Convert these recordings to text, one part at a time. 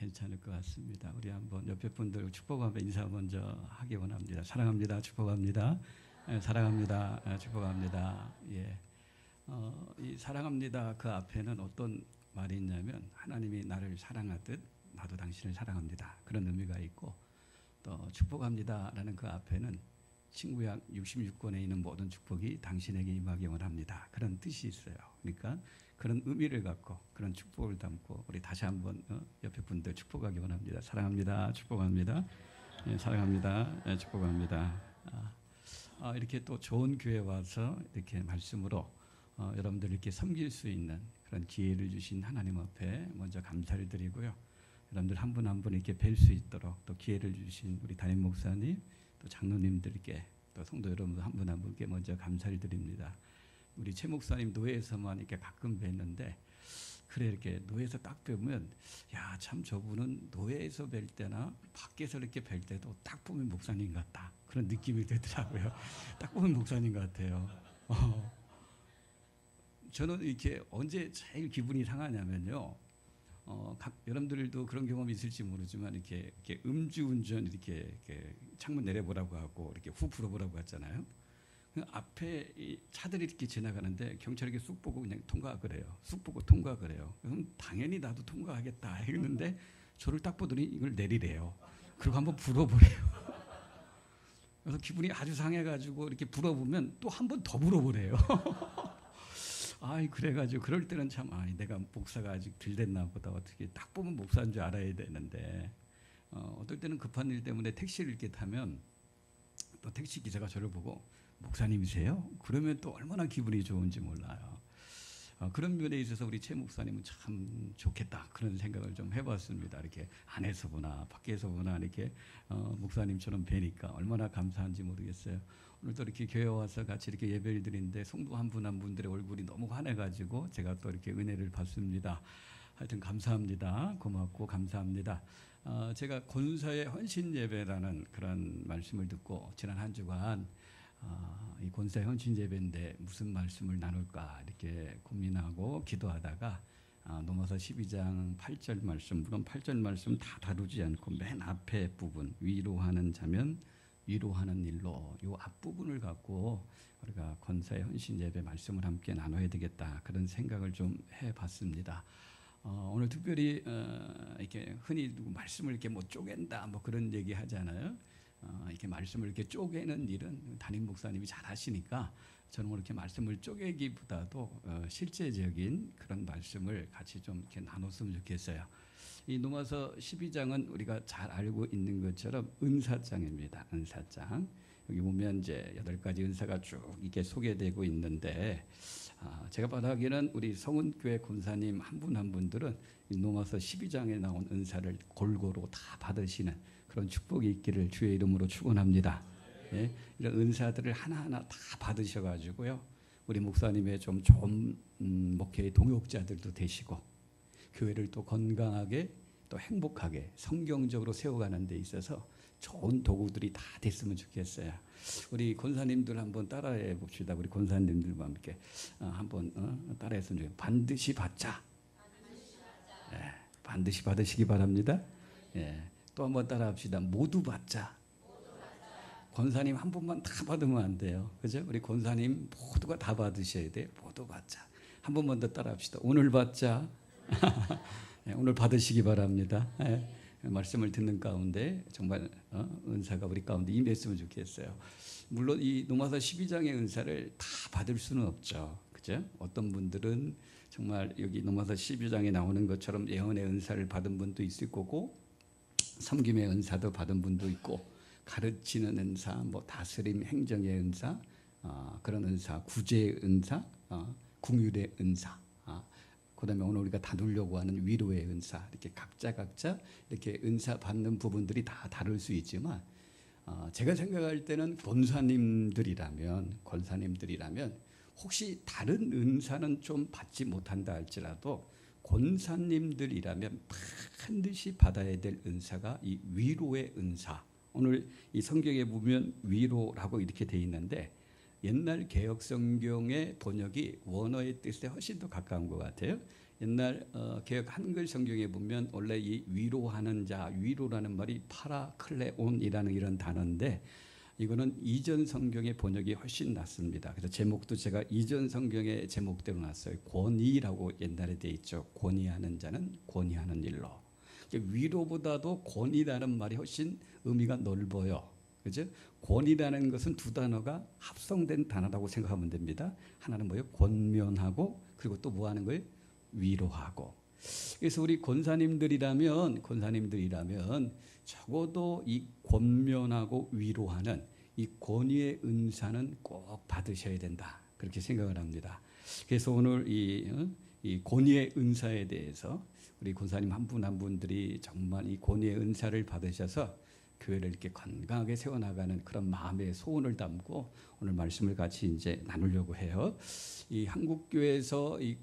괜찮을 것 같습니다. 우리 한번 옆에 분들 축복하며 인사 먼저 하기 원합니다. 사랑합니다. 축복합니다. 사랑합니다. 축복합니다. 예. 이 사랑합니다 그 앞에는 어떤 말이 있냐면 하나님이 나를 사랑하듯 나도 당신을 사랑합니다. 그런 의미가 있고 또 축복합니다라는 그 앞에는 신구약 66권에 있는 모든 축복이 당신에게 임하기 원합니다. 그런 뜻이 있어요. 그러니까 그런 의미를 갖고 그런 축복을 담고 우리 다시 한번 옆에 분들 축복하기 원합니다. 사랑합니다. 축복합니다. 예, 사랑합니다. 예, 축복합니다. 이렇게 또 좋은 교회 와서 이렇게 말씀으로 여러분들 이렇게 섬길 수 있는 그런 기회를 주신 하나님 앞에 먼저 감사를 드리고요. 여러분들 한 분 한 분 이렇게 뵐 수 있도록 또 기회를 주신 우리 담임 목사님 또 장로님들께 또 성도 여러분 한 분 한 분께 먼저 감사를 드립니다. 우리 최 목사님 노예에서만 이렇게 가끔 뵀는데 그래 이렇게 노예에서 딱 뵈면 야, 참 저분은 노예에서 뵐 때나 밖에서 이렇게 뵐 때도 딱 보면 목사님 같다 그런 느낌이 들더라고요. 딱 보면 목사님 같아요. 저는 이렇게 언제 제일 기분이 상하냐면요. 여러분들도 그런 경험이 있을지 모르지만 이렇게 음주운전 이렇게 창문 내려보라고 하고 이렇게 후 불어보라고 했잖아요. 앞에 이 차들이 이렇게 지나가는데 경찰에게 쑥 보고 그냥 통과를 해요. 쑥 보고 통과를 해요. 그럼 당연히 나도 통과하겠다 했는데 저를 딱 보더니 이걸 내리래요. 그리고 한번 불어보래요. 그래서 기분이 아주 상해가지고 이렇게 불어보면 또 한 번 더 불어보래요. 그래가지고 그럴 때는 참 내가 목사가 아직 덜 됐나 보다. 어떻게 딱 보면 목사인 줄 알아야 되는데 어떨 때는 급한 일 때문에 택시를 이렇게 타면 또 택시 기사가 저를 보고 목사님이세요? 그러면 또 얼마나 기분이 좋은지 몰라요. 그런 면에 있어서 우리 최 목사님은 참 좋겠다 그런 생각을 좀 해봤습니다. 이렇게 안에서 보나 밖에서 보나 이렇게 목사님처럼 뵈니까 얼마나 감사한지 모르겠어요. 오늘도 이렇게 교회 와서 같이 이렇게 예배를 드리는데 성도 한 분 한 분들의 얼굴이 너무 환해가지고 제가 또 이렇게 은혜를 받습니다. 하여튼 감사합니다. 고맙고 감사합니다. 제가 권사의 헌신 예배라는 그런 말씀을 듣고 지난 한 주간 이 권사의 헌신 예배인데 무슨 말씀을 나눌까 이렇게 고민하고 기도하다가 로마서 12장 8절 말씀, 물론 8절 말씀 다 다루지 않고 맨 앞에 부분 위로하는 자면 위로하는 일로 이 앞부분을 갖고 우리가 권사의 헌신 예배 말씀을 함께 나눠야 되겠다 그런 생각을 좀 해봤습니다. 오늘 특별히 이렇게 흔히 말씀을 이렇게 뭐 쪼갠다 뭐 그런 얘기 하잖아요. 이렇게 말씀을 이렇게 쪼개는 일은 담임 목사님이 잘 하시니까 저는 이렇게 말씀을 쪼개기보다도 실제적인 그런 말씀을 같이 좀 이렇게 나눴으면 좋겠어요. 이 로마서 12장은 우리가 잘 알고 있는 것처럼 은사장입니다. 은사장. 여기 보면 이제 8가지 은사가 쭉 이게 소개되고 있는데 제가 바라기에는 우리 성은교회 권사님 한 분 한 분들은 이 로마서 12장에 나온 은사를 골고루 다 받으시는 그런 축복이 있기를 주의 이름으로 축원합니다. 예, 이런 은사들을 하나하나 다 받으셔가지고요. 우리 목사님의 좀 좋은 목회의 동역자들도 되시고 교회를 또 건강하게 또 행복하게 성경적으로 세워가는 데 있어서 좋은 도구들이 다 됐으면 좋겠어요. 우리 권사님들 한번 따라해 봅시다. 우리 권사님들과 함께 한번 따라했으면 좋겠어요. 반드시 받자. 예, 반드시 받으시기 바랍니다. 예, 또 한번 따라합시다. 모두 받자. 권사님 한 분만 다 받으면 안 돼요. 그죠? 우리 권사님 모두가 다 받으셔야 돼요. 모두 받자. 한 번만 더 따라합시다. 오늘 받자. 네, 오늘 받으시기 바랍니다. 네, 말씀을 듣는 가운데 정말 은사가 우리 가운데 임했으면 좋겠어요. 물론 이 로마서 12장의 은사를 다 받을 수는 없죠. 그죠? 어떤 분들은 정말 여기 로마서 12장에 나오는 것처럼 예언의 은사를 받은 분도 있을 거고 섬김의 은사도 받은 분도 있고 가르치는 은사, 뭐 다스림 행정의 은사, 그런 은사, 구제의 은사, 궁율의 은사, 그다음에 오늘 우리가 다루려고 하는 위로의 은사, 이렇게 각자 이렇게 은사 받는 부분들이 다 다를 수 있지만 제가 생각할 때는 권사님들이라면 혹시 다른 은사는 좀 받지 못한다 할지라도 권사님들이라면 반드시 받아야 될 은사가 이 위로의 은사. 오늘 이 성경에 보면 위로라고 이렇게 돼 있는데 옛날 개혁 성경의 번역이 원어의 뜻에 훨씬 더 가까운 것 같아요. 옛날 개역 한글 성경에 보면 원래 이 위로하는 자, 위로라는 말이 파라클레온이라는 이런 단어인데 이거는 이전 성경의 번역이 훨씬 낫습니다. 그래서 제목도 제가 이전 성경의 제목대로 놨어요. 권위라고 옛날에 돼 있죠. 권위하는 자는 권위하는 일로. 위로보다도 권위라는 말이 훨씬 의미가 넓어요. 그죠? 권위라는 것은 두 단어가 합성된 단어라고 생각하면 됩니다. 하나는 뭐예요? 권면하고 그리고 또 뭐 하는 거예요? 위로하고. 그래서 우리 권사님들이라면 적어도 이 권면하고 위로하는 이 권위의 은사는 꼭 받으셔야 된다. 그렇게 생각을 합니다. 그래서 오늘 이 권위의 은사에 대해서 우리 권사님 한 분 한 분들이 정말 이 권위의 은사를 받으셔서 교회를 이렇게 건강하게 세워나가는 그런 마음의 소원을 담고 오늘 말씀을 같이 이제 나누려고 해요. 이 한국 교회에서 이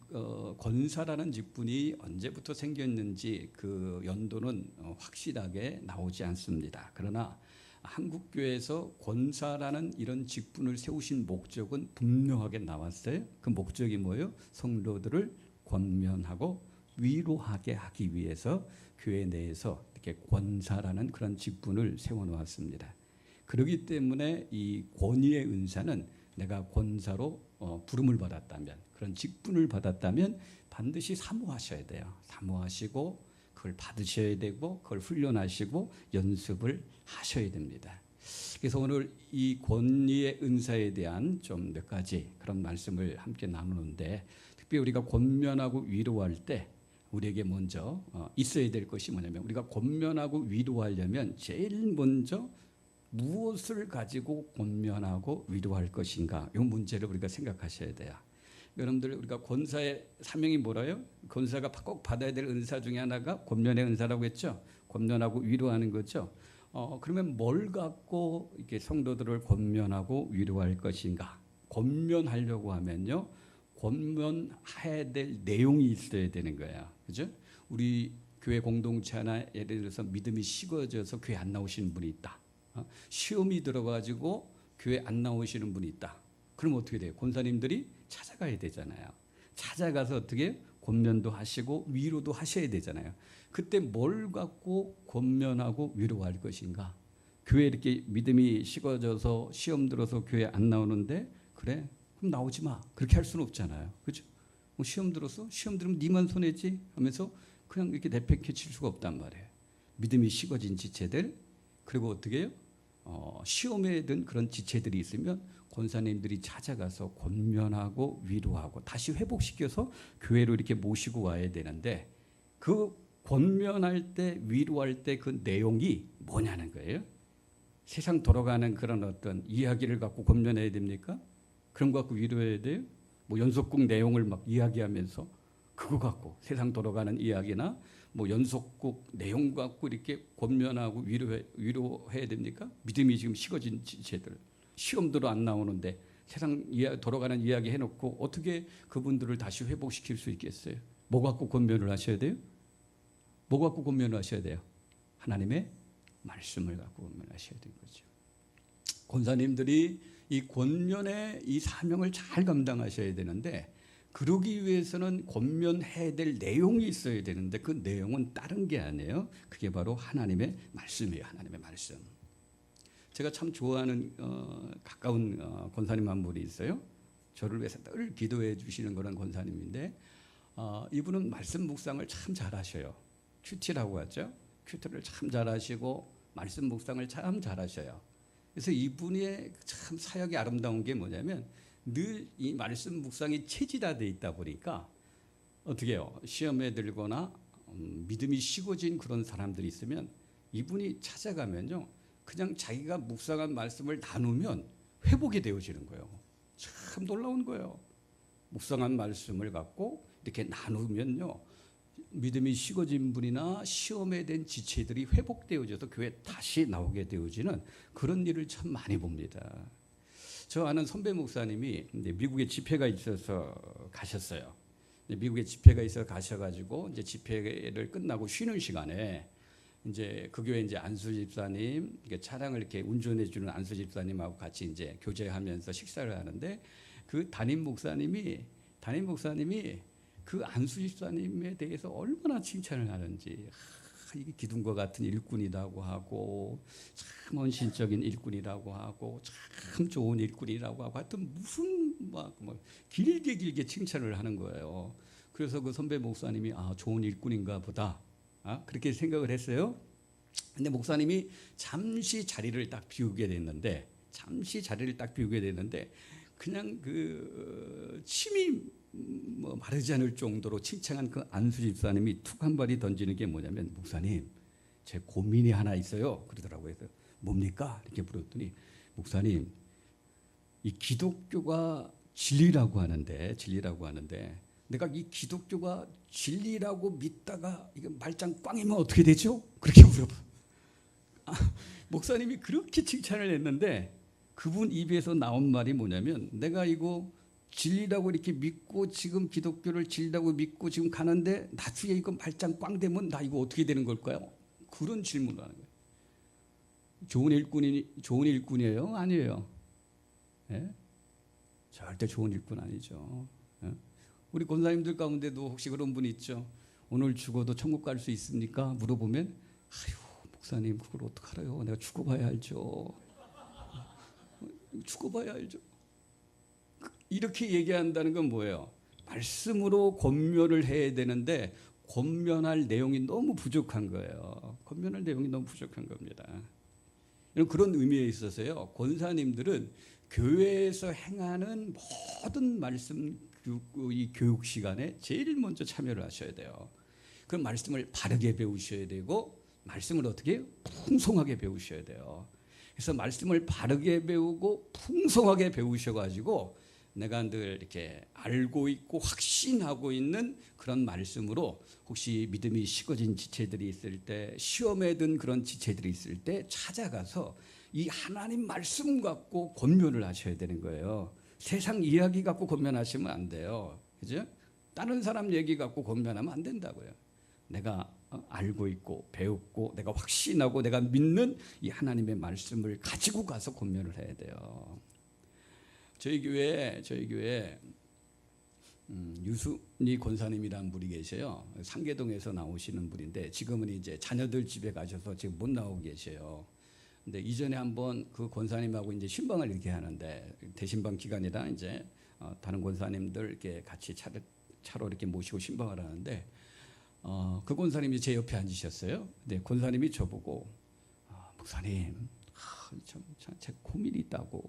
권사라는 직분이 언제부터 생겼는지 그 연도는 확실하게 나오지 않습니다. 그러나 한국 교회에서 권사라는 이런 직분을 세우신 목적은 분명하게 나왔어요. 그 목적이 뭐예요? 성도들을 권면하고 위로하게 하기 위해서 교회 내에서 이렇게 권사라는 그런 직분을 세워놓았습니다. 그렇기 때문에 이 권위의 은사는 내가 권사로 부름을 받았다면 그런 직분을 받았다면 반드시 사모하셔야 돼요. 사모하시고 그걸 받으셔야 되고 그걸 훈련하시고 연습을 하셔야 됩니다. 그래서 오늘 이 권위의 은사에 대한 좀 몇 가지 그런 말씀을 함께 나누는데 특별히 우리가 권면하고 위로할 때 우리에게 먼저 있어야 될 것이 뭐냐면 우리가 권면하고 위로하려면 제일 먼저 무엇을 가지고 권면하고 위로할 것인가 이 문제를 우리가 생각하셔야 돼요. 여러분들 우리가 권사의 사명이 뭐라요? 권사가 꼭 받아야 될 은사 중에 하나가 권면의 은사라고 했죠. 권면하고 위로하는 거죠. 그러면 뭘 갖고 이렇게 성도들을 권면하고 위로할 것인가? 권면하려고 하면요. 권면해야 될 내용이 있어야 되는 거예요. 그죠? 우리 교회 공동체 하나 예를 들어서 믿음이 식어져서 교회 안 나오시는 분이 있다. 시험이 들어가지고 교회 안 나오시는 분이 있다. 그럼 어떻게 돼요? 권사님들이 찾아가야 되잖아요. 찾아가서 어떻게 권면도 하시고 위로도 하셔야 되잖아요. 그때 뭘 갖고 권면하고 위로할 것인가? 교회 이렇게 믿음이 식어져서 시험 들어서 교회 안 나오는데 그래? 그럼 나오지 마. 그렇게 할 수는 없잖아요. 그렇죠? 뭐 시험 들어서 시험 들으면 니만 손해지 하면서 그냥 이렇게 내팽개 칠 수가 없단 말이에요. 믿음이 식어진 지체들 그리고 어떻게 해요? 시험에 든 그런 지체들이 있으면 권사님들이 찾아가서 권면하고 위로하고 다시 회복시켜서 교회로 이렇게 모시고 와야 되는데 그 권면할 때 위로할 때 그 내용이 뭐냐는 거예요. 세상 돌아가는 그런 어떤 이야기를 갖고 권면해야 됩니까? 그런 거 갖고 위로해야 돼요? 뭐 연속극 내용을 막 이야기하면서 그거 갖고 세상 돌아가는 이야기나 뭐 연속극 내용 갖고 이렇게 권면하고 위로해야 됩니까? 믿음이 지금 식어진 지체들 시험대로 안 나오는데 세상 돌아가는 이야기 해놓고 어떻게 그분들을 다시 회복시킬 수 있겠어요? 뭐 갖고 권면을 하셔야 돼요? 뭐 갖고 권면을 하셔야 돼요? 하나님의 말씀을 갖고 권면하셔야 되는 거죠. 권사님들이 이 권면의 이 사명을 잘 감당하셔야 되는데 그러기 위해서는 권면해야 될 내용이 있어야 되는데 그 내용은 다른 게 아니에요. 그게 바로 하나님의 말씀이에요. 하나님의 말씀. 제가 참 좋아하는 가까운 권사님 한 분이 있어요. 저를 위해서 늘 기도해 주시는 그런 권사님인데 이분은 말씀 묵상을 참 잘하셔요. 큐티라고 하죠. 큐티를 참 잘하시고 말씀 묵상을 참 잘하셔요. 그래서 이분의 참 사역이 아름다운 게 뭐냐면 늘 이 말씀 묵상이 체질화되어 있다 보니까 어떻게 해요? 시험에 들거나 믿음이 식어진 그런 사람들이 있으면 이분이 찾아가면요. 그냥 자기가 묵상한 말씀을 나누면 회복이 되어지는 거예요. 참 놀라운 거예요. 묵상한 말씀을 갖고 이렇게 나누면요. 믿음이 식어진 분이나 시험에 된 지체들이 회복되어져서 교회에 다시 나오게 되어지는 그런 일을 참 많이 봅니다. 저 아는 선배 목사님이 미국에 집회가 있어서 가셨어요. 미국에 집회가 있어서 가셔가지고 이제 집회를 끝나고 쉬는 시간에 이제 그 교회 이제 안수 집사님 차량을 이렇게 운전해주는 안수 집사님하고 같이 이제 교제하면서 식사를 하는데 그 담임 목사님이 그 안수 집사님에 대해서 얼마나 칭찬을 하는지. 이게 기둥과 같은 일꾼이라고 하고 참 헌신적인 일꾼이라고 하고 참 좋은 일꾼이라고 하고 하여튼 무슨 막 길게 칭찬을 하는 거예요. 그래서 그 선배 목사님이 좋은 일꾼인가 보다 그렇게 생각을 했어요. 근데 목사님이 잠시 자리를 딱 비우게 됐는데 그냥 그 침이 마르지 않을 정도로 칭찬한 그 안수 집사님이 툭 한 발이 던지는 게 뭐냐면, 목사님 제 고민이 하나 있어요 그러더라고요. 그래서 뭡니까? 이렇게 물었더니, 목사님 이 기독교가 진리라고 하는데 내가 이 기독교가 진리라고 믿다가 이게 말짱 꽝이면 어떻게 되죠? 그렇게 물어봐. 목사님이 그렇게 칭찬을 했는데 그분 입에서 나온 말이 뭐냐면, 내가 이거 진리라고 이렇게 믿고 지금 기독교를 진리라고 믿고 지금 가는데 나중에 이거 말짱 꽝 되면 나 이거 어떻게 되는 걸까요? 그런 질문을 하는 거예요. 좋은 일꾼이에요? 아니에요? 예? 절대 좋은 일꾼 아니죠. 예? 우리 권사님들 가운데도 혹시 그런 분 있죠? 오늘 죽어도 천국 갈 수 있습니까? 물어보면, 아유 목사님 그걸 어떡하래요? 내가 죽어봐야 알죠. 죽어봐야 알죠. 이렇게 얘기한다는 건 뭐예요? 말씀으로 권면을 해야 되는데 권면할 내용이 너무 부족한 거예요. 권면할 내용이 너무 부족한 겁니다. 그런 의미에 있어서요, 권사님들은 교회에서 행하는 모든 말씀 이 교육 시간에 제일 먼저 참여를 하셔야 돼요. 그 말씀을 바르게 배우셔야 되고 말씀을 어떻게 풍성하게 배우셔야 돼요. 그래서 말씀을 바르게 배우고 풍성하게 배우셔가지고 내가 늘 이렇게 알고 있고 확신하고 있는 그런 말씀으로, 혹시 믿음이 식어진 지체들이 있을 때, 시험에 든 그런 지체들이 있을 때 찾아가서 이 하나님 말씀 갖고 권면을 하셔야 되는 거예요. 세상 이야기 갖고 권면하시면 안 돼요. 그죠? 다른 사람 얘기 갖고 권면하면 안 된다고요. 내가 알고 있고 배웠고 내가 확신하고 내가 믿는 이 하나님의 말씀을 가지고 가서 권면을 해야 돼요. 저희 교회 유순이 권사님이라는 분이 계셔요. 상계동에서 나오시는 분인데 지금은 이제 자녀들 집에 가셔서 지금 못 나오고 계셔요. 근데 이전에 한번 그 권사님하고 이제 신방을 이렇게 하는데, 대신방 기간이라 이제 다른 권사님들 이렇게 같이 차로 이렇게 모시고 신방을 하는데, 그 권사님이 제 옆에 앉으셨어요. 근데 권사님이 저보고, 목사님 제 고민이 있다고.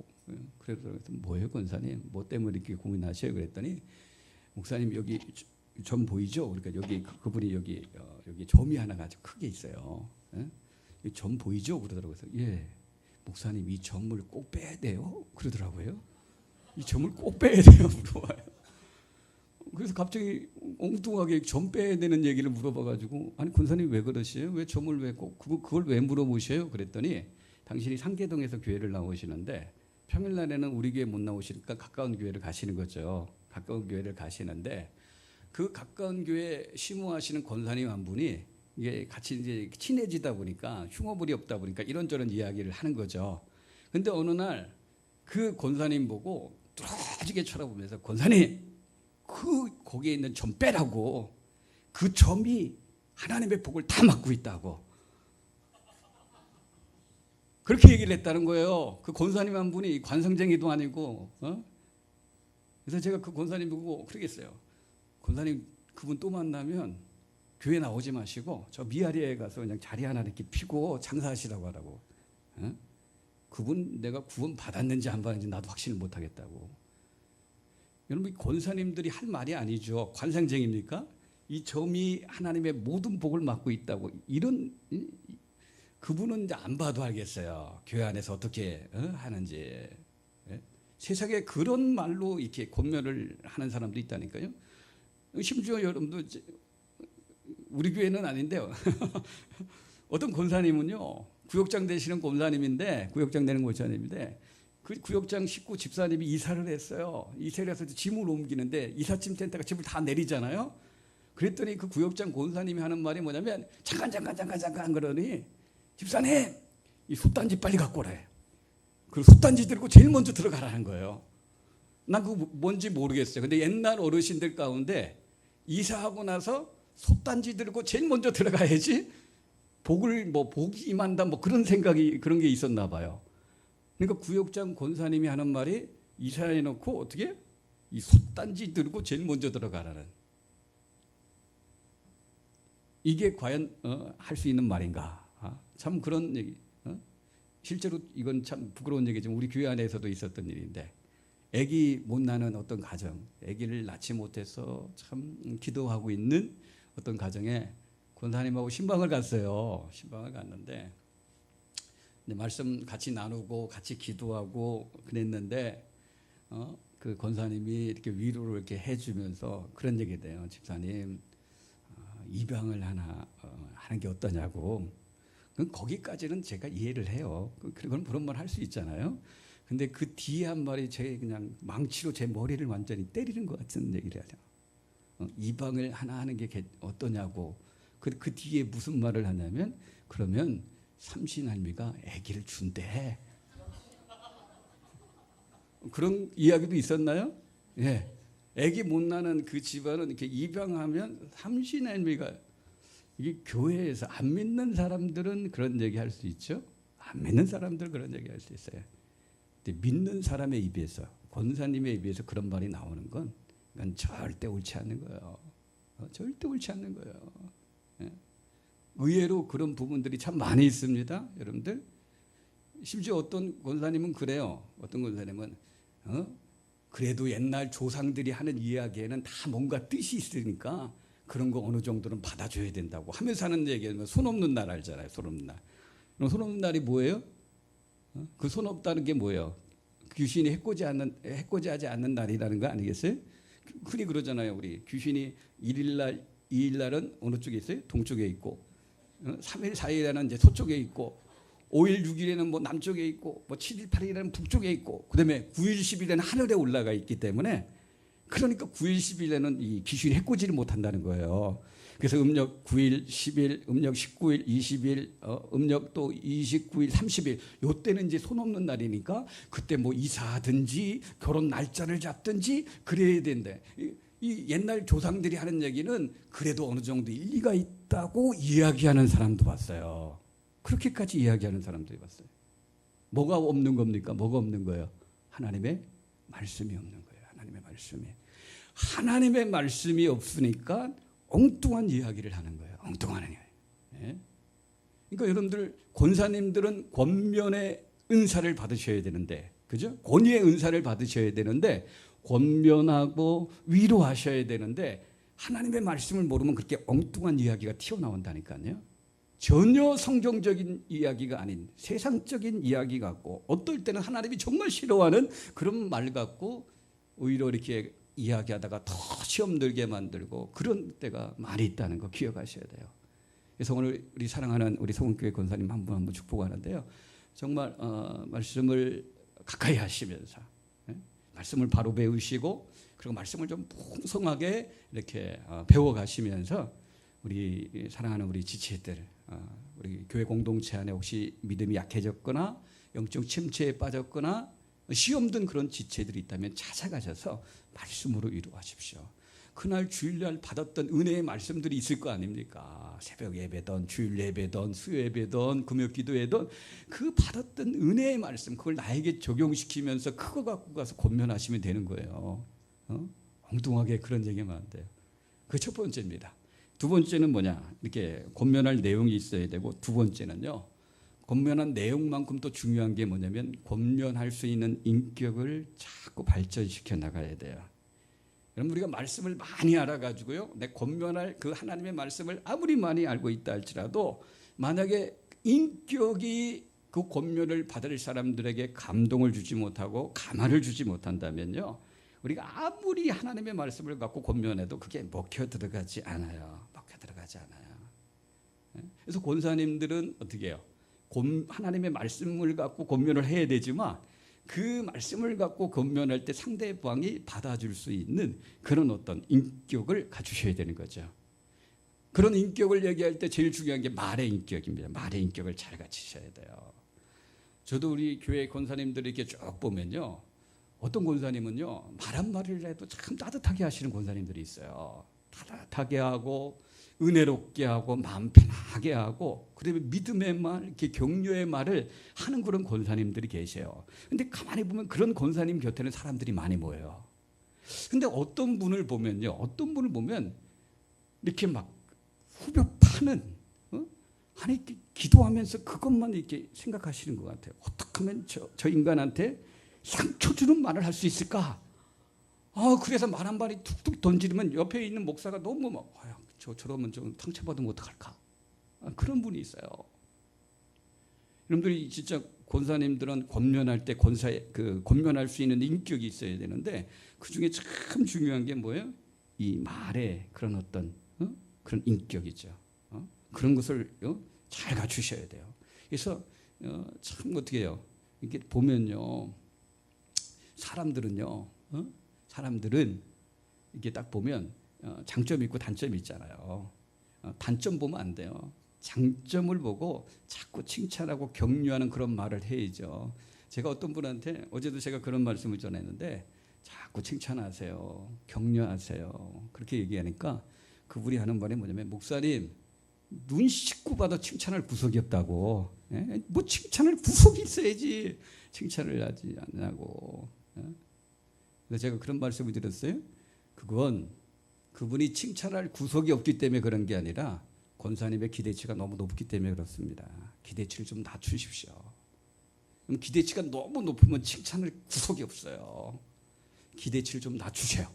그래서 뭐예요 권사님? 뭐 때문에 이렇게 고민하셔요? 그랬더니, 목사님 여기 점 보이죠? 그러니까 여기 그분이 여기 점이 하나가 아주 크게 있어요. 이 점 보이죠? 그러더라고요. 그래서 예, 목사님 이 점을 꼭 빼야 돼요? 그러더라고요. 이 점을 꼭 빼야 돼요? 물어봐요. 그래서 갑자기 엉뚱하게 점 빼야 되는 얘기를 물어봐가지고, 아니 권사님 왜 그러시에요? 왜 점을 왜 꼭 그걸 왜 물어보셔요? 그랬더니, 당신이 상계동에서 교회를 나오시는데 평일날에는 우리 교회 못 나오시니까 가까운 교회를 가시는 거죠. 가까운 교회를 가시는데 그 가까운 교회 심호하시는 권사님 한 분이 이게 같이 이제 친해지다 보니까 흉어불이 없다 보니까 이런저런 이야기를 하는 거죠. 근데 어느 날 그 권사님 보고 뚫어지게 쳐다보면서, 권사님 거기에 있는 점 빼라고. 그 점이 하나님의 복을 다 막고 있다고. 그렇게 얘기를 했다는 거예요. 그 권사님 한 분이 관성쟁이도 아니고. 그래서 제가 그 권사님 보고 그러겠어요. 권사님 그분 또 만나면 교회 나오지 마시고 저 미아리에 가서 그냥 자리 하나 이렇게 피고 장사하시라고 하라고. 그분 내가 구원 받았는지 안 받았는지 나도 확신을 못 하겠다고. 여러분, 권사님들이 할 말이 아니죠. 관상쟁입니까? 이 점이 하나님의 모든 복을 막고 있다고. 이런 그분은 이제 안 봐도 알겠어요. 교회 안에서 어떻게 하는지. 세상에 그런 말로 이렇게 권면을 하는 사람도 있다니까요. 심지어 여러분도 우리 교회는 아닌데요. 어떤 권사님은요, 구역장 되시는 권사님인데, 그 구역장 식구 집사님이 이사를 했어요. 이사를 해서 짐을 옮기는데 이삿짐 텐트가 짐을 다 내리잖아요. 그랬더니 그 구역장 권사님이 하는 말이 뭐냐면, 잠깐 그러니, 집사님 이 솥단지 빨리 갖고 오래. 그 솥단지 들고 제일 먼저 들어가라는 거예요. 난 그거 뭔지 모르겠어요. 근데 옛날 어르신들 가운데 이사하고 나서 솥단지 들고 제일 먼저 들어가야지 복이 임한다 뭐 그런 생각이 그런 게 있었나 봐요. 그러니까 구역장 권사님이 하는 말이 이사해 놓고 어떻게 이 솥단지 들고 제일 먼저 들어가라는, 이게 과연 할 수 있는 말인가? 참 그런 얘기. 실제로 이건 참 부끄러운 얘기지만 우리 교회 안에서도 있었던 일인데, 아기 못 낳는 어떤 가정, 아기를 낳지 못해서 참 기도하고 있는 어떤 가정에 권사님하고 신방을 갔어요. 신방을 갔는데 말씀 같이 나누고 같이 기도하고 그랬는데 그 권사님이 이렇게 위로를 이렇게 해주면서 그런 얘기를 해요. 집사님, 입양을 하나 하는 게 어떠냐고. 거기까지는 제가 이해를 해요. 그건 그런 말 할 수 있잖아요. 근데 그 뒤에 한 말이 제 그냥 망치로 제 머리를 완전히 때리는 것 같은 얘기를 하죠. 입양을 하나 하는 게 어떠냐고. 그 뒤에 무슨 말을 하냐면, 그러면 삼신할미가 아기를 준대. 그런 이야기도 있었나요? 예. 아기 못 낳는 그 집안은 이렇게 입양하면 삼신할미가, 이게 교회에서 안 믿는 사람들은 그런 얘기 할 수 있죠. 안 믿는 사람들은 그런 얘기 할 수 있어요. 근데 믿는 사람의 입에서, 권사님의 입에서 그런 말이 나오는 건 이건 절대 옳지 않는 거예요. 절대 옳지 않는 거예요. 예. 의외로 그런 부분들이 참 많이 있습니다. 여러분들. 심지어 어떤 권사님은 그래요. 어떤 권사님은 그래도 옛날 조상들이 하는 이야기에는 다 뭔가 뜻이 있으니까 그런 거 어느 정도는 받아줘야 된다고 하면서 하는 얘기는, 손 없는 날 알잖아요. 손 없는 날. 그럼 손 없는 날이 뭐예요? 그 손 없다는 게 뭐예요? 귀신이 해코지하지 않는 날이라는 거 아니겠어요? 흔히 그러잖아요. 우리 귀신이 1일, 2일날은 어느 쪽에 있어요? 동쪽에 있고, 3일, 4일에는 이제 서쪽에 있고, 5일, 6일에는 뭐 남쪽에 있고, 뭐 7일, 8일에는 북쪽에 있고, 그다음에 9일, 10일에는 하늘에 올라가 있기 때문에, 그러니까 9일, 10일에는 이 귀신이 해코지를 못한다는 거예요. 그래서 음력 9일, 10일, 음력 19일, 20일, 음력 또 29일, 30일, 요때는 이제 손 없는 날이니까 그때 뭐 이사하든지 결혼 날짜를 잡든지 그래야 된대. 이 옛날 조상들이 하는 얘기는 그래도 어느 정도 일리가 있다고 이야기하는 사람도 봤어요. 그렇게까지 이야기하는 사람들이 봤어요. 뭐가 없는 겁니까? 뭐가 없는 거예요? 하나님의 말씀이 없는 거예요. 하나님의 말씀이. 하나님의 말씀이 없으니까 엉뚱한 이야기를 하는 거예요. 엉뚱한 이야기. 예? 그러니까 여러분들, 권사님들은 권면의 은사를 받으셔야 되는데, 그죠? 권위의 은사를 받으셔야 되는데, 권면하고 위로하셔야 되는데, 하나님의 말씀을 모르면 그렇게 엉뚱한 이야기가 튀어나온다니까요. 전혀 성경적인 이야기가 아닌 세상적인 이야기 같고, 어떨 때는 하나님이 정말 싫어하는 그런 말 같고, 오히려 이렇게 이야기하다가 더 시험 들게 만들고 그런 때가 많이 있다는 거 기억하셔야 돼요. 그래서 오늘 우리 사랑하는 우리 성원교회 권사님 한 분 한 분 축복하는데요. 정말 말씀을 가까이 하시면서, 말씀을 바로 배우시고, 그리고 말씀을 좀 풍성하게 이렇게 배워가시면서 우리 사랑하는 우리 지체들, 우리 교회 공동체 안에 혹시 믿음이 약해졌거나 영적 침체에 빠졌거나 시험 든 그런 지체들이 있다면 찾아가셔서 말씀으로 위로하십시오. 그날 주일날 받았던 은혜의 말씀들이 있을 거 아닙니까? 새벽 예배든 주일 예배든 수요 예배든 금요 기도회든 그 받았던 은혜의 말씀, 그걸 나에게 적용시키면서 그거 갖고 가서 권면하시면 되는 거예요. 엉뚱하게 그런 얘기하면 안 돼요. 그 첫 번째입니다. 두 번째는 뭐냐? 이렇게 권면할 내용이 있어야 되고, 두 번째는요, 권면한 내용만큼 또 중요한 게 뭐냐면 권면할 수 있는 인격을 자꾸 발전시켜 나가야 돼요. 여러분, 우리가 말씀을 많이 알아가지고요, 내 권면할 그 하나님의 말씀을 아무리 많이 알고 있다 할지라도 만약에 인격이 그 권면을 받을 사람들에게 감동을 주지 못하고 가만을 주지 못한다면요, 우리가 아무리 하나님의 말씀을 갖고 권면해도 그게 먹혀 들어가지 않아요. 먹혀 들어가지 않아요. 그래서 권사님들은 어떻게 해요? 하나님의 말씀을 갖고 권면을 해야 되지만 그 말씀을 갖고 권면할 때 상대방이 받아줄 수 있는 그런 어떤 인격을 갖추셔야 되는 거죠. 그런 인격을 얘기할 때 제일 중요한 게 말의 인격입니다. 말의 인격을 잘 갖추셔야 돼요. 저도 우리 교회 권사님들 이렇게 쭉 보면요, 어떤 권사님은요, 말 한마디를 해도 참 따뜻하게 하시는 권사님들이 있어요. 따뜻하게 하고 은혜롭게 하고 마음 편하게 하고 그다음에 믿음의 말, 이렇게 격려의 말을 하는 그런 권사님들이 계세요. 근데 가만히 보면 그런 권사님 곁에는 사람들이 많이 모여요. 근데 어떤 분을 보면요, 어떤 분을 보면 이렇게 막 후벼 파는, 아니 이렇게 기도하면서 그것만 이렇게 생각하시는 것 같아요. 어떻게 하면 저 인간한테 상처 주는 말을 할 수 있을까? 그래서 말 한 마디 툭툭 던지면 옆에 있는 목사가 너무 막 저러면 좀 상처받으면 어떡할까? 그런 분이 있어요. 여러분들이 진짜 권사님들은 권면할 때 권면할 수 있는 인격이 있어야 되는데 그 중에 참 중요한 게 뭐예요? 이 말에 그런 어떤 그런 인격이죠. 그런 것을 잘 갖추셔야 돼요. 그래서 참 어떻게 해요? 이게 보면요, 사람들은 이게 딱 보면 장점이 있고 단점이 있잖아요. 단점 보면 안 돼요. 장점을 보고 자꾸 칭찬하고 격려하는 그런 말을 해야죠. 제가 어떤 분한테 어제도 제가 그런 말씀을 전했는데 자꾸 칭찬하세요, 격려하세요 그렇게 얘기하니까 그분이 하는 말이 뭐냐면, 목사님 눈 씻고 봐도 칭찬할 구석이 없다고. 뭐 칭찬할 구석이 있어야지 칭찬을 하지 않냐고. 그래서 제가 그런 말씀을 드렸어요. 그분이 칭찬할 구석이 없기 때문에 그런 게 아니라 권사님의 기대치가 너무 높기 때문에 그렇습니다. 기대치를 좀 낮추십시오. 그럼 기대치가 너무 높으면 칭찬할 구석이 없어요. 기대치를 좀 낮추세요.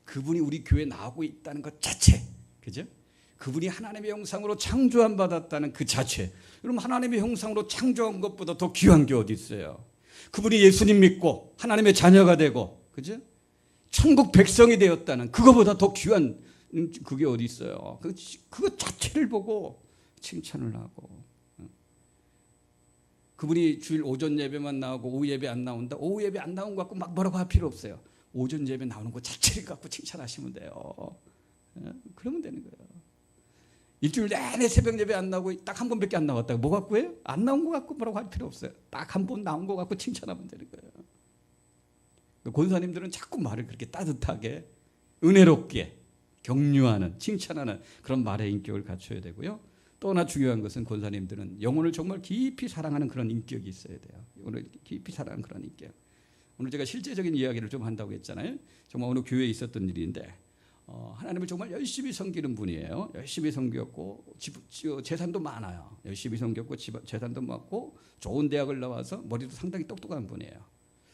그분이 우리 교회에 나오고 있다는 것 자체, 그죠? 그분이 하나님의 형상으로 창조함 받았다는 그 자체. 여러분, 하나님의 형상으로 창조한 것보다 더 귀한 게 어디 있어요? 그분이 예수님 믿고 하나님의 자녀가 되고, 그죠? 천국 백성이 되었다는 그거보다 더 귀한 그게 어디 있어요? 그거 자체를 보고 칭찬을 하고. 그분이 주일 오전 예배만 나오고 오후 예배 안 나온다. 오후 예배 안 나온 것 갖고 막 뭐라고 할 필요 없어요. 오전 예배 나오는 것 자체를 갖고 칭찬하시면 돼요. 그러면 되는 거예요. 일주일 내내 새벽 예배 안 나오고 딱 한 번밖에 안 나왔다고 뭐 갖고 해요? 안 나온 것 갖고 뭐라고 할 필요 없어요. 딱 한 번 나온 것 갖고 칭찬하면 되는 거예요. 권사님들은 자꾸 말을 그렇게 따뜻하게 은혜롭게 격려하는, 칭찬하는 그런 말의 인격을 갖춰야 되고요. 또 하나 중요한 것은 권사님들은 영혼을 정말 깊이 사랑하는 그런 인격이 있어야 돼요. 영혼을 깊이 사랑하는 그런 인격. 오늘 제가 실제적인 이야기를 좀 한다고 했잖아요. 정말 어느 교회에 있었던 일인데 하나님을 정말 열심히 섬기는 분이에요. 열심히 섬겼고 재산도 많아요. 열심히 섬겼고 재산도 많고 좋은 대학을 나와서 머리도 상당히 똑똑한 분이에요.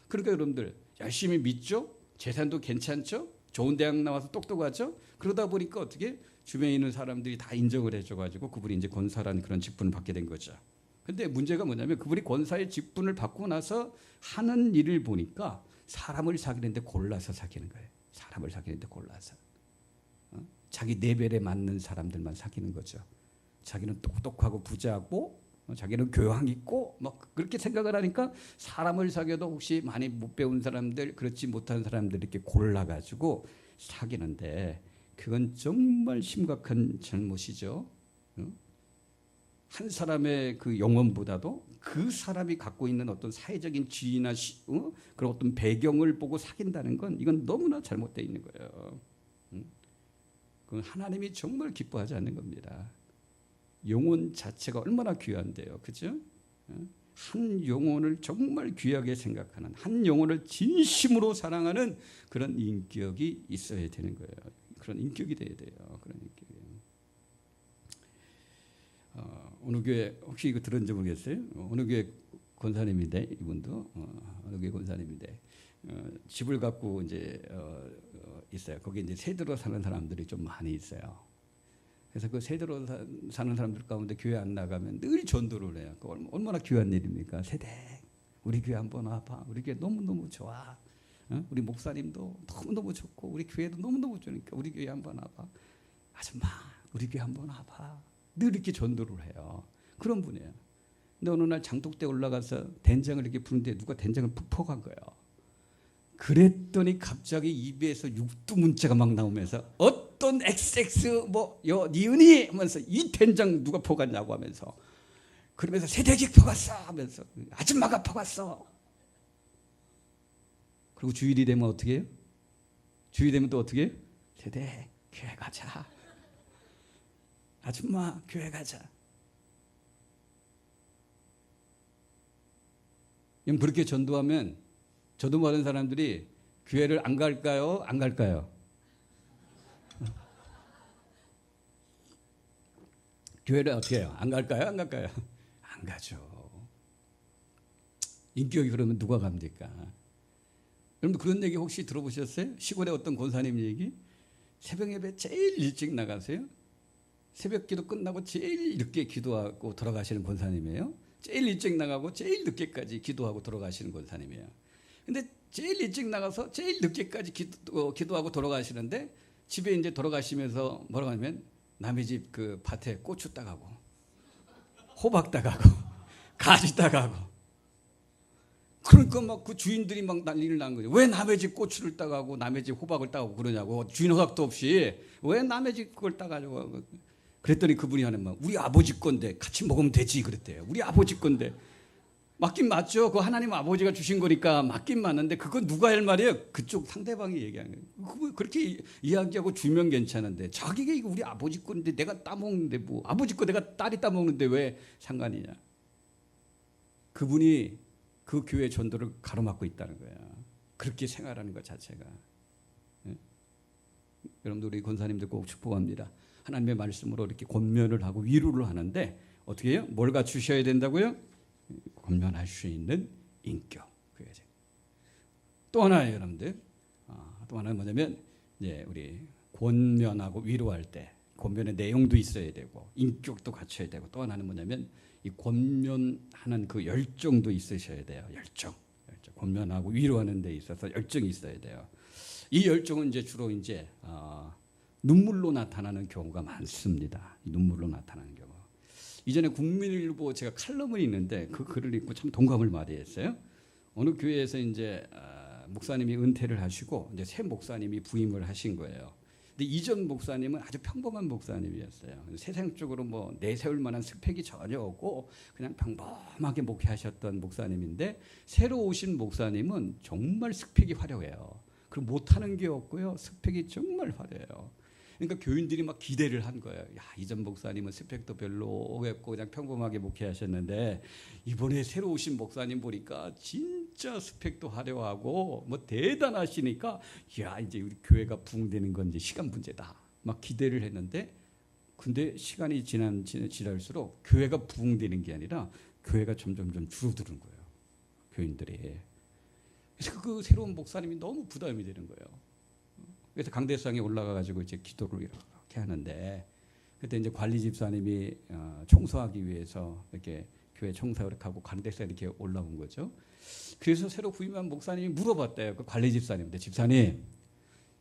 그러니까 여러분들 열심히 믿죠? 재산도 괜찮죠? 좋은 대학 나와서 똑똑하죠? 그러다 보니까 어떻게 주변에 있는 사람들이 다 인정을 해줘가지고 그분이 이제 권사라는 그런 직분을 받게 된 거죠. 근데 문제가 뭐냐면 그분이 권사의 직분을 받고 나서 하는 일을 보니까 사람을 사귀는데 골라서 사귀는 거예요. 사람을 사귀는데 골라서. 자기 레벨에 맞는 사람들만 사귀는 거죠. 자기는 똑똑하고 부자고 자기는 교양 있고 뭐 그렇게 생각을 하니까 사람을 사귀어도 혹시 많이 못 배운 사람들, 그렇지 못한 사람들 이렇게 골라가지고 사귀는데 그건 정말 심각한 잘못이죠. 한 사람의 그 영혼보다도 그 사람이 갖고 있는 어떤 사회적인 지위나 그런 어떤 배경을 보고 사귄다는 건 이건 너무나 잘못되어 있는 거예요. 그건 하나님이 정말 기뻐하지 않는 겁니다. 영혼 자체가 얼마나 귀한데요, 그죠? 한 영혼을 정말 귀하게 생각하는, 한 영혼을 진심으로 사랑하는 그런 인격이 있어야 되는 거예요. 그런 인격이 돼야 돼요. 그런 인격이. 어느 교회 혹시 이거 들었는지 모르겠어요. 어느 교회 권사님인데 이분도 어느 교회 권사님인데 집을 갖고 이제 있어요. 거기 이제 세대로 사는 사람들이 좀 많이 있어요. 그래서 그 세대로 사는 사람들 가운데 교회 안 나가면 늘 전도를 해요. 얼마나 귀한 일입니까? 세대, 우리 교회 한번 와봐. 우리 교회 너무너무 좋아. 우리 목사님도 너무너무 좋고 우리 교회도 너무너무 좋으니까 우리 교회 한번 와봐. 아줌마, 우리 교회 한번 와봐. 늘 이렇게 전도를 해요. 그런 분이에요. 근데 어느 날 장독대 올라가서 된장을 이렇게 부는데 누가 된장을 푹 퍼간 거예요. 그랬더니 갑자기 입에서 육두문자가 막 나오면서 어떤 XX 니은이 하면서 이 된장 누가 퍼갔냐고 하면서 그러면서 세대직 퍼갔어 하면서 아줌마가 퍼갔어. 그리고 주일이 되면 어떻게 해요? 주일이 되면 또 어떻게 해요? 세대 교회 가자. 아줌마 교회 가자. 그렇게 전도하면 저도 많은 사람들이 교회를 안 갈까요? 안 갈까요? 교회를 어떻게 해요? 안 갈까요? 안 갈까요? 안 가죠. 인격이 그러면 누가 갑니까? 여러분 그런 얘기 혹시 들어보셨어요? 시골의 어떤 권사님 얘기? 새벽 예배 제일 일찍 나가세요? 새벽 기도 끝나고 제일 늦게 기도하고 돌아가시는 권사님이에요. 제일 일찍 나가고 제일 늦게까지 기도하고 돌아가시는 권사님이에요. 근데 제일 일찍 나가서 제일 늦게까지 기도하고 돌아가시는데 집에 이제 돌아가시면서 뭐라고 하냐면 남의 집 그 밭에 고추 따가고 호박 따가고 가지 따가고 그러니까 막 그 주인들이 막 난리를 난 거죠. 왜 남의 집 고추를 따가고 남의 집 호박을 따가고 그러냐고. 주인 허락도 없이 왜 남의 집 그걸 따가지고. 그랬더니 그분이 하는 말, 우리 아버지 건데 같이 먹으면 되지 그랬대요. 우리 아버지 건데. 맞긴 맞죠. 그 하나님 아버지가 주신 거니까 맞긴 맞는데 그건 누가 할 말이에요? 그쪽 상대방이 얘기하는 거예요. 그렇게 이야기하고 주면 괜찮은데 자기가 이거 우리 아버지 건데 내가 따먹는데 뭐 아버지 거 내가 딸이 따먹는데 왜 상관이냐. 그분이 그 교회 전도를 가로막고 있다는 거야. 그렇게 생활하는 것 자체가. 예? 여러분들 우리 권사님들 꼭 축복합니다. 하나님의 말씀으로 이렇게 권면을 하고 위로를 하는데 어떻게 해요? 뭘 갖추셔야 된다고요? 권면할 수 있는 인격. 또 하나 여러분들, 또 하나는 뭐냐면 이제 우리 권면하고 위로할 때 권면의 내용도 있어야 되고 인격도 갖춰야 되고 또 하나는 뭐냐면 이 권면하는 그 열정도 있으셔야 돼요. 열정. 권면하고 위로하는 데 있어서 열정이 있어야 돼요. 이 열정은 이제 주로 이제 눈물로 나타나는 경우가 많습니다. 눈물로 나타나는 경우. 이전에 국민일보 제가 칼럼을 읽는데 그 글을 읽고 참 동감을 많이 했어요. 어느 교회에서 이제 목사님이 은퇴를 하시고 이제 새 목사님이 부임을 하신 거예요. 근데 이전 목사님은 아주 평범한 목사님이었어요. 세상적으로 뭐 내세울 만한 스펙이 전혀 없고 그냥 평범하게 목회하셨던 목사님인데 새로 오신 목사님은 정말 스펙이 화려해요. 그리고 못하는 게 없고요. 스펙이 정말 화려해요. 그러니까 교인들이 막 기대를 한 거예요. 야, 이전 목사님은 스펙도 별로 없고 그냥 평범하게 목회하셨는데 이번에 새로 오신 목사님 보니까 진짜 스펙도 화려하고 뭐 대단하시니까 야, 이제 우리 교회가 부흥되는 건 이제 시간 문제다. 막 기대를 했는데 근데 시간이 지날수록 교회가 부흥되는 게 아니라 교회가 점점 줄어드는 거예요. 교인들이. 그래서 그 새로운 목사님이 너무 부담이 되는 거예요. 그래서 강대상에 올라가가지고 이제 기도를 이렇게 하는데 그때 이제 관리 집사님이 청소하기 위해서 이렇게 교회 청소 이렇게 하고 강대상에 이렇게 올라온 거죠. 그래서 새로 부임한 목사님이 물어봤대요. 그 관리 집사님한테 집사님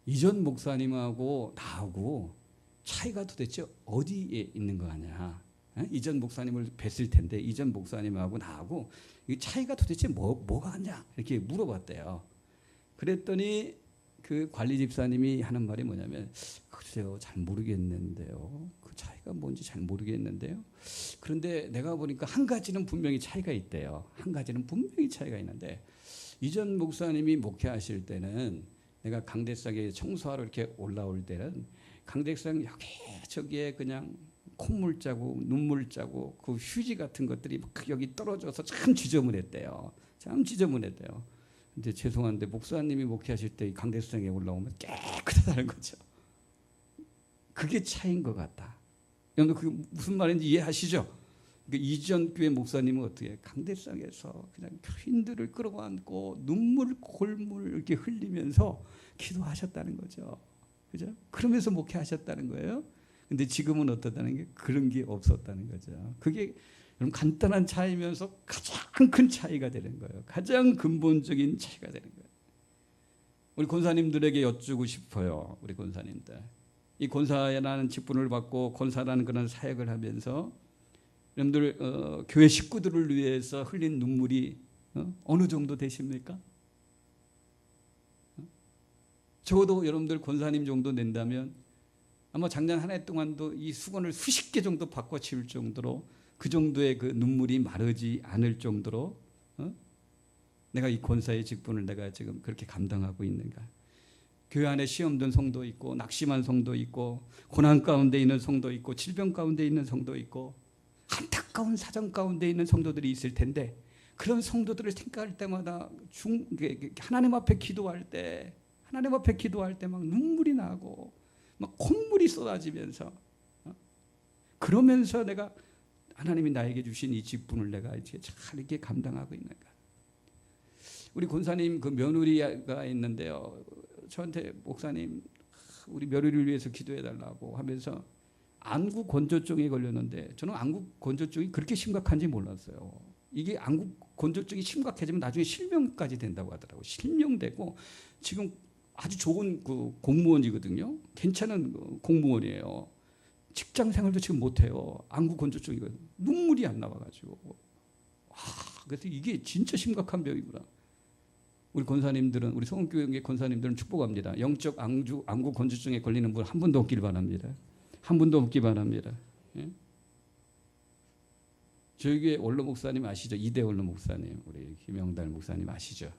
이전 목사님하고 나하고 차이가 도대체 어디에 있는 거 아니야? 이전 목사님을 뵀을 텐데 이전 목사님하고 나하고 이 차이가 도대체 뭐가 하냐? 이렇게 물어봤대요. 그랬더니 그 관리 집사님이 하는 말이 뭐냐면 글쎄요 잘 모르겠는데요. 그 차이가 뭔지 잘 모르겠는데요. 그런데 내가 보니까 한 가지는 분명히 차이가 있대요. 한 가지는 분명히 차이가 있는데 이전 목사님이 목회하실 때는 내가 강대상에 청소하러 이렇게 올라올 때는 강대상 여기저기에 그냥 콧물 자국 눈물 자국 그 휴지 같은 것들이 여기 떨어져서 참 지저분했대요. 참 지저분했대요. 근데 죄송한데 목사님이 목회하실 때 강대상에 올라오면 깨끗하다는 거죠. 그게 차이인 것 같다. 여러분 그게 무슨 말인지 이해하시죠? 그러니까 이전 교회 목사님은 어떻게 강대상에서 그냥 교인들을 끌어안고 눈물 골물 이렇게 흘리면서 기도하셨다는 거죠. 그죠? 그러면서 목회하셨다는 거예요. 근데 지금은 어떻다는 게 그런 게 없었다는 거죠. 그게 여러분 간단한 차이면서 가장 큰 차이가 되는 거예요. 가장 근본적인 차이가 되는 거예요. 우리 권사님들에게 여쭈고 싶어요. 우리 권사님들. 이 권사라는 직분을 받고 권사라는 그런 사역을 하면서 여러분들 교회 식구들을 위해서 흘린 눈물이 어느 정도 되십니까? 적어도 여러분들 권사님 정도 낸다면 아마 작년 한 해 동안도 이 수건을 수십 개 정도 바꿔 치울 정도로 그 정도의 그 눈물이 마르지 않을 정도로 내가 이 권사의 직분을 내가 지금 그렇게 감당하고 있는가. 교회 안에 시험 든 성도 있고 낙심한 성도 있고 고난 가운데 있는 성도 있고 질병 가운데 있는 성도 있고 안타까운 사정 가운데 있는 성도들이 있을 텐데 그런 성도들을 생각할 때마다 하나님 앞에 기도할 때 막 눈물이 나고 막 콧물이 쏟아지면서 그러면서 내가 하나님이 나에게 주신 이 직분을 내가 이렇게 잘 이렇게 감당하고 있는가. 우리 권사님 그 며느리가 있는데요. 저한테 목사님 우리 며느리를 위해서 기도해 달라고 하면서 안구 건조증에 걸렸는데 저는 안구 건조증이 그렇게 심각한지 몰랐어요. 이게 안구 건조증이 심각해지면 나중에 실명까지 된다고 하더라고요. 실명되고 지금 아주 좋은 그 공무원이거든요. 괜찮은 공무원이에요. 직장 생활도 지금 못해요. 안구 건조증이거든요. 눈물이 안 나와가지고. 그래서 이게 진짜 심각한 병이구나. 우리 권사님들은 우리 성교회 권사님들은 축복합니다. 영적 안구 건조증에 걸리는 분 한 분도 없길 바랍니다. 한 분도 없기 바랍니다. 예? 저희 교회 원로 목사님 아시죠? 이대 원로 목사님, 우리 김영달 목사님 아시죠?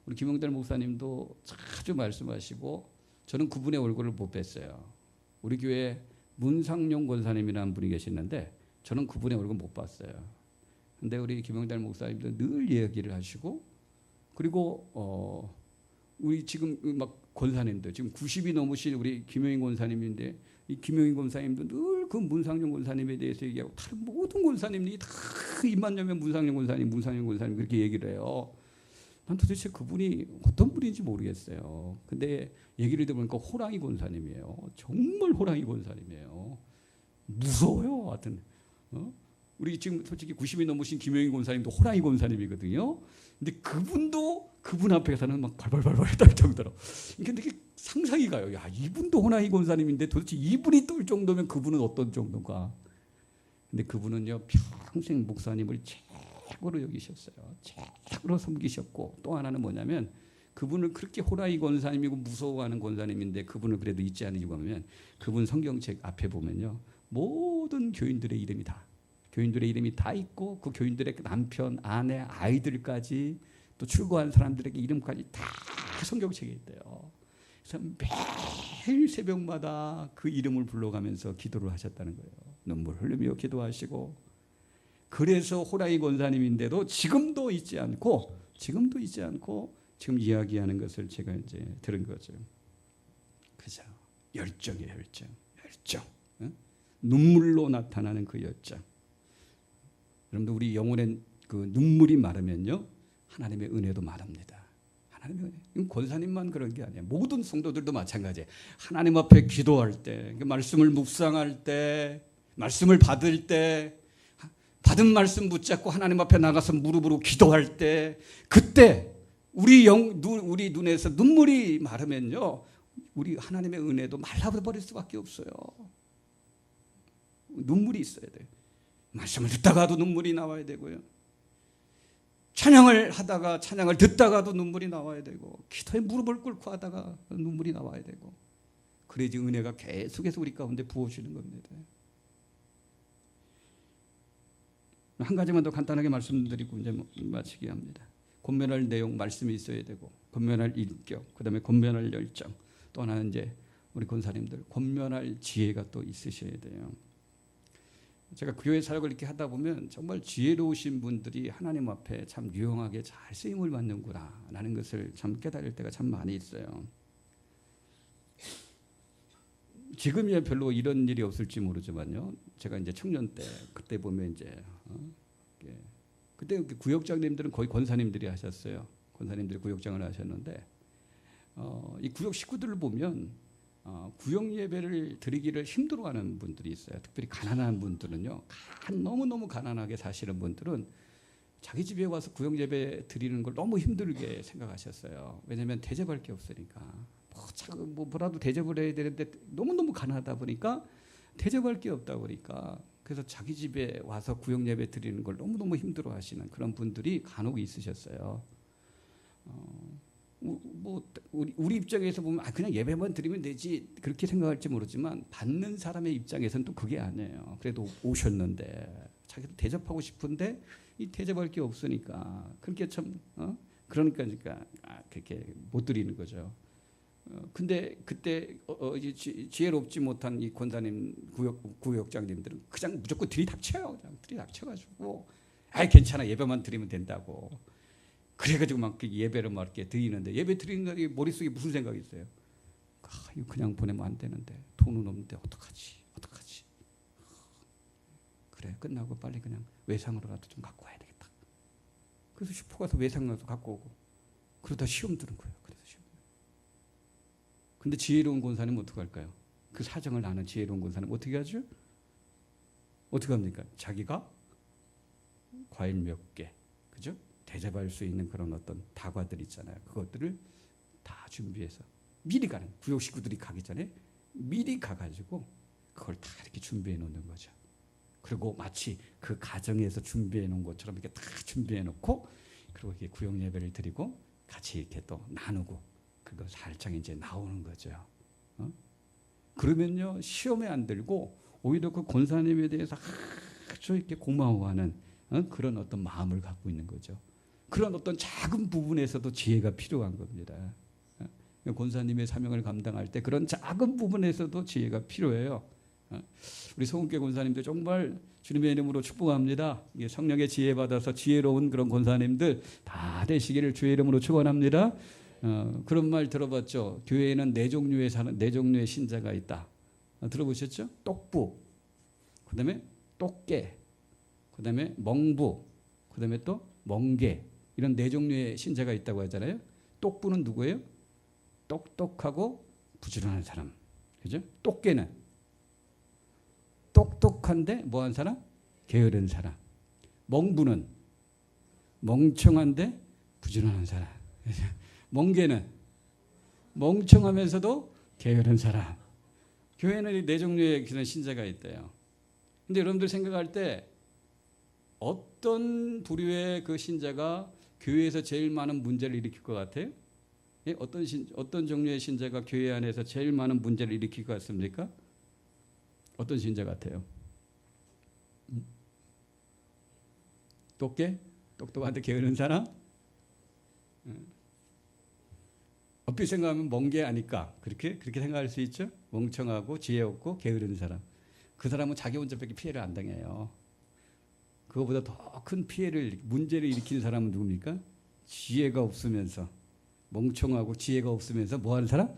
우리 김영달 목사님도 자주 말씀하시고 저는 그분의 얼굴을 못 뵀어요. 우리 교회 문상용 권사님이라는 분이 계시는데 저는 그분의 얼굴 못 봤어요. 근데 우리 김영달 목사님도 늘 이야기를 하시고 그리고 우리 지금 막 권사님들 지금 90이 넘으신 우리 김영인 권사님인데 이 김영인 권사님도 늘 그 문상용 권사님에 대해서 얘기하고 다른 모든 권사님들이 다 입만 열면 문상용 권사님 그렇게 얘기를 해요. 난 도대체 그분이 어떤 분인지 모르겠어요. 근데 얘기를 들어보니까 호랑이 권사님이에요. 정말 호랑이 권사님이에요. 무서워요. 하여튼 우리 지금 솔직히 90이 넘으신 김영인 권사님도 호랑이 권사님이거든요. 근데 그분도 그분 앞에 가서는 막 발발발발 떨 정도로. 근데 이게 상상이 가요. 야, 이분도 호랑이 권사님인데 도대체 이분이 떨 정도면 그분은 어떤 정도인가. 근데 그분은요 평생 목사님을 최고로 여기셨어요. 최고로 섬기셨고 또 하나는 뭐냐면 그분을 그렇게 호랑이 권사님이고 무서워하는 권사님인데 그분을 그래도 잊지 않는 이유가 뭐냐면 그분 성경책 앞에 보면요 모든 교인들의 이름이 다 있고 그 교인들의 남편, 아내, 아이들까지 또 출고한 사람들에게 이름까지 다 성경책에 있대요. 그래서 매일 새벽마다 그 이름을 불러가면서 기도를 하셨다는 거예요. 눈물 흘리며 기도하시고 그래서 호랑이 권사님인데도 지금도 잊지 않고 지금 이야기하는 것을 제가 이제 들은 거죠. 그죠? 열정이에요, 열정. 응? 눈물로 나타나는 그 열정. 여러분들 우리 영혼의 그 눈물이 마르면요 하나님의 은혜도 마릅니다. 하나님의 은혜. 이건 권사님만 그런 게 아니에요. 모든 성도들도 마찬가지예요. 하나님 앞에 기도할 때, 말씀을 묵상할 때, 말씀을 받을 때, 받은 말씀 붙잡고 하나님 앞에 나가서 무릎으로 기도할 때, 그때 우리 눈에서 눈물이 마르면요 우리 하나님의 은혜도 말라버릴 수밖에 없어요. 눈물이 있어야 돼요. 말씀을 듣다가도 눈물이 나와야 되고요. 찬양을 하다가 찬양을 듣다가도 눈물이 나와야 되고 기도에 무릎을 꿇고 하다가 눈물이 나와야 되고 그래야지 은혜가 계속해서 우리 가운데 부어지는 겁니다. 한 가지만 더 간단하게 말씀드리고 이제 마치기 합니다. 권면할 내용 말씀이 있어야 되고 권면할 인격 그다음에 권면할 열정 또 하나는 이제 우리 권사님들 권면할 지혜가 또 있으셔야 돼요. 제가 교회 사역을 이렇게 하다 보면 정말 지혜로우신 분들이 하나님 앞에 참 유용하게 잘 쓰임을 받는구나 라는 것을 참 깨달을 때가 참 많이 있어요. 지금이야 별로 이런 일이 없을지 모르지만요. 제가 이제 청년 때 그때 보면 이제 그때 구역장님들은 거의 권사님들이 하셨어요. 권사님들이 구역장을 하셨는데 이 구역 식구들을 보면 구역 예배를 드리기를 힘들어하는 분들이 있어요. 특별히 가난한 분들은요. 너무너무 가난하게 사시는 분들은 자기 집에 와서 구역 예배 드리는 걸 너무 힘들게 생각하셨어요. 왜냐하면 대접할 게 없으니까. 뭐라도 대접을 해야 되는데 너무너무 가난하다 보니까 대접할 게 없다 보니까 그래서 자기 집에 와서 구역 예배 드리는 걸 너무너무 힘들어하시는 그런 분들이 간혹 있으셨어요. 우리 입장에서 보면 그냥 예배만 드리면 되지 그렇게 생각할지 모르지만 받는 사람의 입장에서는 또 그게 아니에요. 그래도 오셨는데 자기도 대접하고 싶은데 이 대접할 게 없으니까 그렇게 참 그러니까 그렇게 못 드리는 거죠. 근데 그때 이제 지혜롭지 못한 이 권사님 구역장님들은 그냥 무조건 들이닥쳐요. 그냥 들이닥쳐가지고 아이 괜찮아 예배만 드리면 된다고. 그래가지고 막 예배를 막 이렇게 드리는데 예배 드리는 게 머릿속에 무슨 생각이 있어요? 이거 그냥 보내면 안 되는데 돈은 없는데 어떡하지? 그래 끝나고 빨리 그냥 외상으로라도 좀 갖고 와야 되겠다. 그래서 슈퍼 가서 외상으로도 갖고 오고 그러다 시험 드는 거예요. 그래서 시험. 근데 지혜로운 권사님은 어떻게 할까요? 그 사정을 아는 지혜로운 권사님은 어떻게 하죠? 어떻게 합니까? 자기가 과일 몇 개, 그죠? 대접할 수 있는 그런 어떤 다과들 있잖아요. 그것들을 다 준비해서 미리 가는 구역 식구들이 가기 전에 미리 가가지고 그걸 다 이렇게 준비해 놓는 거죠. 그리고 마치 그 가정에서 준비해 놓은 것처럼 이렇게 다 준비해 놓고 그리고 이렇게 구역 예배를 드리고 같이 이렇게 또 나누고 그거 살짝 이제 나오는 거죠. 그러면요 시험에 안 들고 오히려 그 권사님에 대해서 아주 이렇게 고마워하는 그런 어떤 마음을 갖고 있는 거죠. 그런 어떤 작은 부분에서도 지혜가 필요한 겁니다. 권사님의 사명을 감당할 때 그런 작은 부분에서도 지혜가 필요해요. 우리 성훈교회 권사님들 정말 주님의 이름으로 축복합니다. 성령의 지혜 받아서 지혜로운 그런 권사님들 다 되시기를 주의 이름으로 축원합니다. 그런 말 들어봤죠? 교회에는 네 종류의 신자가 있다. 들어보셨죠? 똑부, 그다음에 똑개, 그다음에 멍부, 그다음에 또 멍게 이런 네 종류의 신자가 있다고 하잖아요. 똑부는 누구예요? 똑똑하고 부지런한 사람, 그죠? 똑개는 똑똑한데 뭐한 사람? 게으른 사람. 멍부는 멍청한데 부지런한 사람. 멍게는 멍청하면서도 게으른 사람. 교회는 네 종류의 그런 신자가 있대요. 근데 여러분들 생각할 때 어떤 부류의 그 신자가 교회에서 제일 많은 문제를 일으킬 것 같아요? 예? 어떤 종류의 신자가 교회 안에서 제일 많은 문제를 일으킬 것 같습니까? 어떤 신자 같아요? 똑똑한데 게으른 사람? 어떻게 생각하면 멍게 아닐까? 그렇게 생각할 수 있죠? 멍청하고 지혜 없고 게으른 사람. 그 사람은 자기 혼자밖에 피해를 안 당해요. 그거보다 더 큰 문제를 일으키는 사람은 누굽니까? 지혜가 없으면서 멍청하고 지혜가 없으면서 뭐 하는 사람?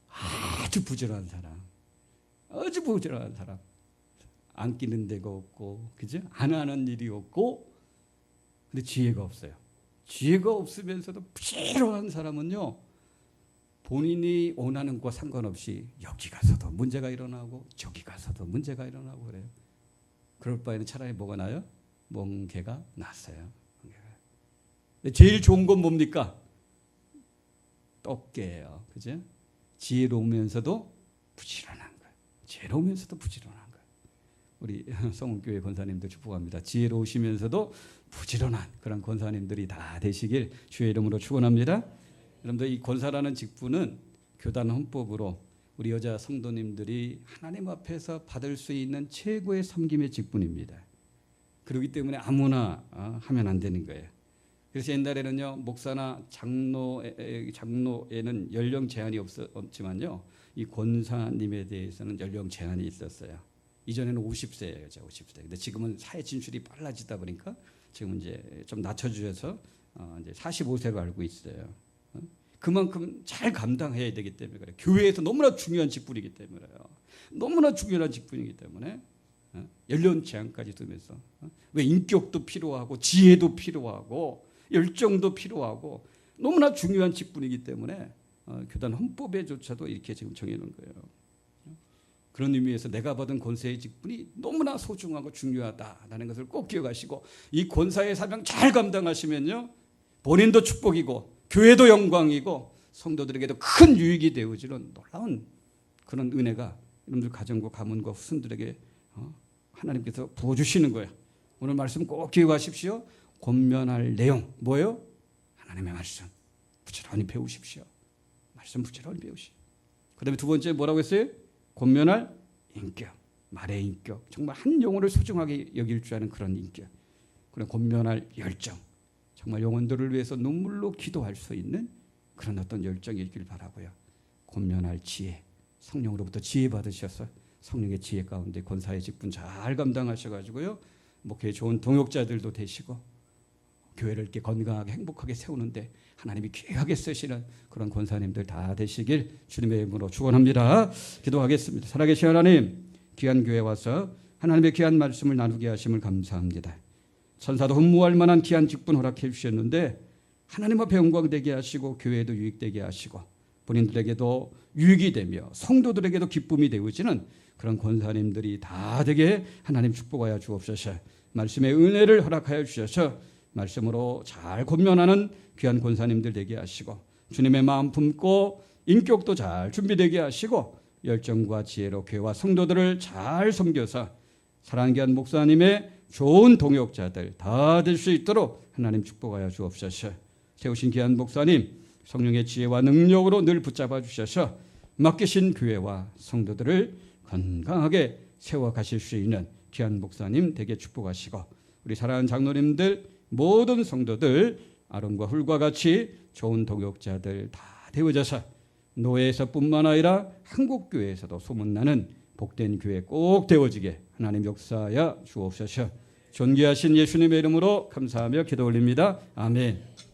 아주 부지런한 사람. 아주 부지런한 사람. 안 끼는 데가 없고, 그죠? 안 하는 일이 없고, 근데 지혜가 없어요. 지혜가 없으면서도 부지런한 사람은요, 본인이 원하는 것과 상관없이 여기 가서도 문제가 일어나고 저기 가서도 문제가 일어나고 그래요. 그럴 바에는 차라리 뭐가 나요? 멍게가 낫어요. 제일 좋은 건 뭡니까? 똑개예요. 그죠? 지혜로우면서도 부지런한 거예요. 지혜로우면서도 부지런한 거예요. 우리 성훈교회 권사님들 축복합니다. 지혜로우시면서도 부지런한 그런 권사님들이 다 되시길 주의 이름으로 축원합니다. 여러분들 이 권사라는 직분은 교단 헌법으로 우리 여자 성도님들이 하나님 앞에서 받을 수 있는 최고의 섬김의 직분입니다. 그렇기 때문에 아무나 하면 안 되는 거예요. 그래서 옛날에는요 목사나 장로에는 연령 제한이 없지만요 이 권사님에 대해서는 연령 제한이 있었어요. 이전에는 50세예요, 50세. 근데 지금은 사회 진출이 빨라지다 보니까 지금 이제 좀 낮춰주셔서 이제 45세로 알고 있어요. 그만큼 잘 감당해야 되기 때문에 그래요. 교회에서 너무나 중요한 직분이기 때문에요. 너무나 중요한 직분이기 때문에 연령 제한까지 두면서 왜 인격도 필요하고 지혜도 필요하고 열정도 필요하고 너무나 중요한 직분이기 때문에 교단 헌법에조차도 이렇게 지금 정해놓은 거예요. 그런 의미에서 내가 받은 권사의 직분이 너무나 소중하고 중요하다라는 것을 꼭 기억하시고 이 권사의 사명 잘 감당하시면요 본인도 축복이고 교회도 영광이고 성도들에게도 큰 유익이 되어지는 놀라운 그런 은혜가 여러분들 가정과 가문과 후손들에게 하나님께서 부어주시는 거예요. 오늘 말씀 꼭 기억하십시오. 권면할 내용 뭐예요? 하나님의 말씀 부지런히 배우십시오. 말씀 부지런히 배우시오. 그 다음에 두 번째 뭐라고 했어요? 권면할 인격, 말의 인격. 정말 한 영혼을 소중하게 여길 줄 아는 그런 인격. 그리고 권면할 열정. 정말 영혼들을 위해서 눈물로 기도할 수 있는 그런 어떤 열정이 있길 바라고요. 권면할 지혜, 성령으로부터 지혜 받으셔서 성령의 지혜 가운데 권사의 직분 잘 감당하셔가지고요, 목회에 좋은 동역자들도 되시고 교회를 이렇게 건강하게 행복하게 세우는데 하나님이 귀하게 쓰시는 그런 권사님들 다 되시길 주님의 이름으로 축원합니다. 기도하겠습니다. 살아계신 하나님, 귀한 교회 와서 하나님의 귀한 말씀을 나누게 하심을 감사합니다. 천사도 흠모할 만한 귀한 직분 허락해 주셨는데 하나님 앞에 영광되게 하시고 교회에도 유익되게 하시고 본인들에게도 유익이 되며 성도들에게도 기쁨이 되어지는 그런 권사님들이 다 되게 하나님 축복하여 주옵소서. 말씀의 은혜를 허락하여 주셔서 말씀으로 잘 권면하는 귀한 권사님들 되게 하시고 주님의 마음 품고 인격도 잘 준비되게 하시고 열정과 지혜로 교회와 성도들을 잘 섬겨서 사랑하는 귀한 목사님의 좋은 동역자들 다 될 수 있도록 하나님 축복하여 주옵소서. 세우신 귀한 목사님 성령의 지혜와 능력으로 늘 붙잡아 주셔서 맡기신 교회와 성도들을 건강하게 세워가실 수 있는 귀한 목사님 되게 축복하시고 우리 사랑하는 장로님들 모든 성도들 아론과 훌과 같이 좋은 동역자들 다 되어져서 노예에서뿐만 아니라 한국교회에서도 소문나는 복된 교회 꼭 되어지게 하나님 역사하여 주옵소서. 존귀하신 예수님의 이름으로 감사하며 기도 올립니다. 아멘.